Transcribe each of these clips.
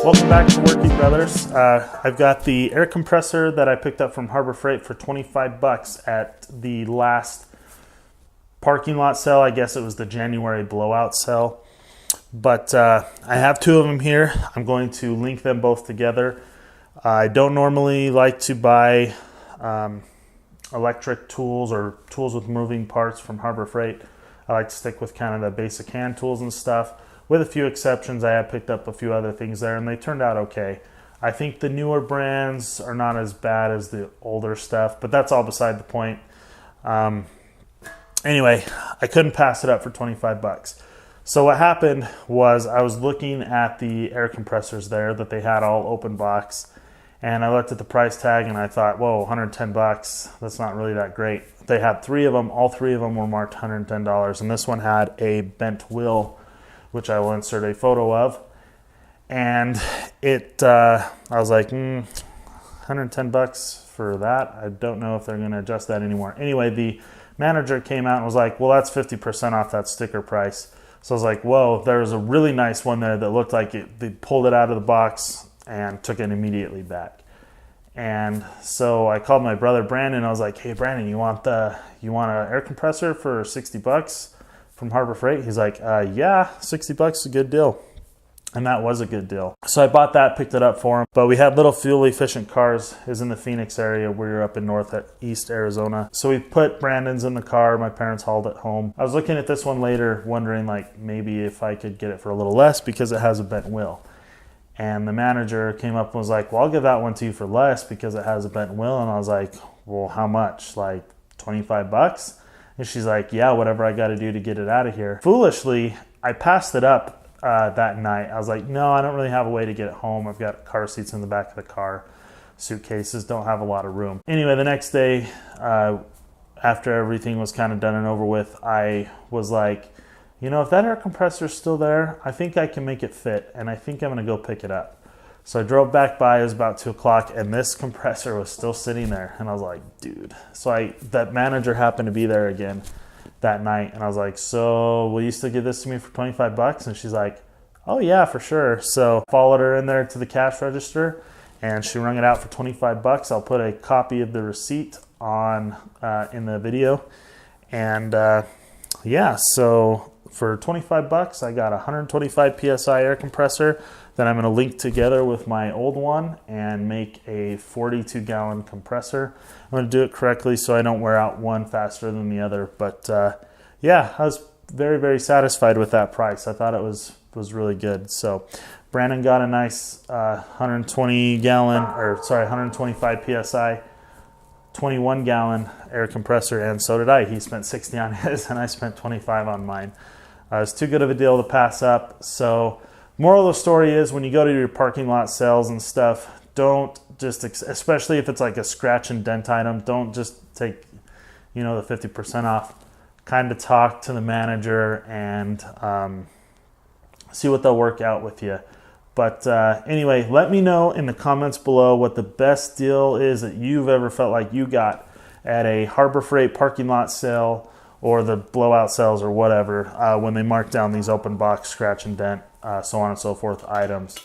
Welcome back to Working Brothers. I've got the air compressor that I picked up from Harbor Freight for 25 bucks at the last parking lot sale. I guess it was the January blowout sale. But I have two of them here. I'm going to link them both together. I don't normally like to buy electric tools or tools with moving parts from Harbor Freight. I like to stick with kind of the basic hand tools and stuff. With a few exceptions, I have picked up a few other things there and they turned out okay. I think the newer brands are not as bad as the older stuff, but that's all beside the point. Anyway, I couldn't pass it up for 25 bucks. So what happened was I was looking at the air compressors there that they had all open box, and I looked at the price tag and I thought, whoa, 110 bucks, that's not really that great. They had three of them, all three of them were marked $110, and this one had a bent wheel, which I will insert a photo of. And I was like, 110 bucks for that? I don't know if they're gonna adjust that anymore. Anyway, the manager came out and was like, well, that's 50% off that sticker price. So I was like, whoa, there's a really nice one there that looked like they pulled it out of the box and took it immediately back. And so I called my brother Brandon. I was like, hey Brandon, you want an air compressor for 60 bucks from Harbor Freight? He's like, yeah, 60 bucks is a good deal. And that was a good deal. So I bought that, picked it up for him. But we had little fuel efficient cars. It was in the Phoenix area. We were up in East Arizona. So we put Brandon's in the car. My parents hauled it home. I was looking at this one later, wondering like maybe if I could get it for a little less because it has a bent wheel. And the manager came up and was like, well, I'll give that one to you for less because it has a bent wheel. And I was like, well, how much? Like 25 bucks? And she's like, yeah, whatever I got to do to get it out of here. Foolishly, I passed it up that night. I was like, no, I don't really have a way to get it home. I've got car seats in the back of the car. Suitcases don't have a lot of room. Anyway, the next day, after everything was kind of done and over with, I was like, you know, if that air compressor is still there, I think I can make it fit, and I think I'm going to go pick it up. So I drove back by, it was about 2 o'clock, and this compressor was still sitting there. And I was like, dude. So that manager happened to be there again that night. And I was like, so will you still give this to me for 25 bucks? And she's like, oh yeah, for sure. So I followed her in there to the cash register, and she rung it out for 25 bucks. I'll put a copy of the receipt on in the video. And yeah, so for 25 bucks, I got a 125 PSI air compressor that I'm going to link together with my old one and make a 42-gallon compressor. I'm going to do it correctly so I don't wear out one faster than the other. But yeah, I was very, very satisfied with that price. I thought it was really good. So Brandon got a nice 125 PSI 21-gallon air compressor, and so did I. He spent 60 on his and I spent 25 on mine. It's too good of a deal to pass up. So moral of the story is, when you go to your parking lot sales and stuff, don't just, especially if it's like a scratch and dent item, don't just take, the 50% off. Kind of talk to the manager and see what they'll work out with you. But anyway, let me know in the comments below what the best deal is that you've ever felt like you got at a Harbor Freight parking lot sale or the blowout sales or whatever, when they mark down these open box, scratch and dent, so on and so forth items.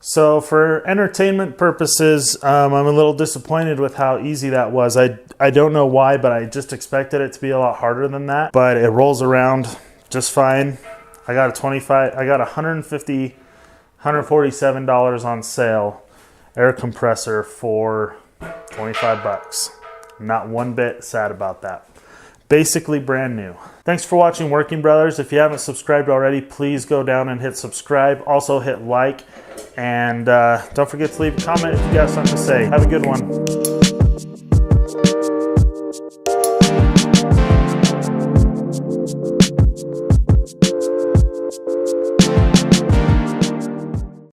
So for entertainment purposes, I'm a little disappointed with how easy that was. I don't know why, but I just expected it to be a lot harder than that. But it rolls around just fine. I got $147 on sale air compressor for 25 bucks. Not one bit sad about that. basically brand new. Thanks for watching Working Brothers. If you haven't subscribed already, please go down and hit subscribe. Also hit like, and don't forget to leave a comment if you got something to say. Have a good one.